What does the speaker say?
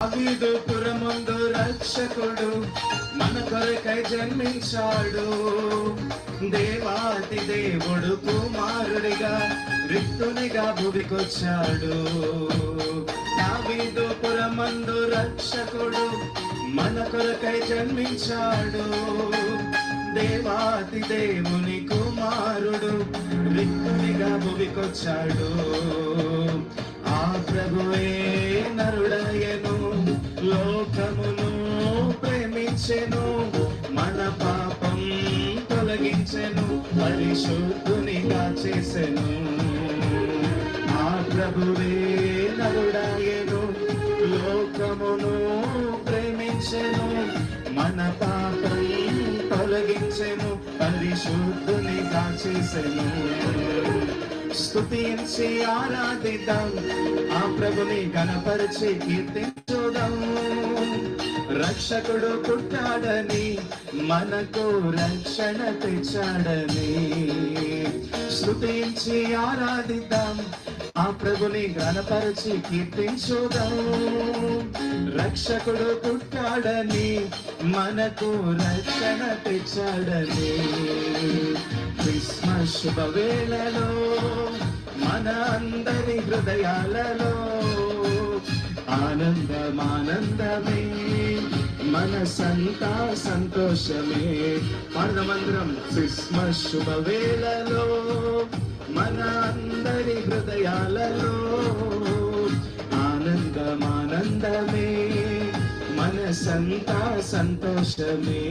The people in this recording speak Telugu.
దావీదు పురమందు రక్షకుడు మన కొరకై జన్మించాడు. దేవాతి దేవుడు కుమారుడిగా రిక్తునిగా భూమికొచ్చాడు. దావీదు పురమందు రక్షకుడు మన కొరకై జన్మించాడు. దేవాతి దేవుని కుమారుడు రిక్తునిగా భూమికొచ్చాడు. ఆ ప్రభువే నరుడయను, లోకమును ప్రేమించెను, మన పాపం తొలగించెను, పరిశుద్ధునిగా చేసెను. ఆ ప్రభువే నరుడయను, లోకమును ప్రేమించెను, మన పాపం తొలగించెను, పరిశుద్ధునిగా చేసెను. స్తుతించి ఆరాధిద్దాం, ఆ ప్రభుని గణపరిచి కీర్తించుదాం. రక్షకుడు పుట్టాడని, మనకు రక్షణ తెచ్చాడని. స్తుతించి ఆరాధిద్దాం, ఆ ప్రభుని గణపరిచి కీర్తించుదాం. రక్షకుడు పుట్టాడని, మనకు రక్షణ తెచ్చాడని. క్రిస్మస్ శుభవేళలో మన అందరి హృదయాలలో ఆనందమే, మనసంతా సంతోషమే. పాడమందరం. క్రిస్మస్ శుభవేళలో మన అందరి హృదయాలలో ఆనందమే, మనసంతా సంతోషమే.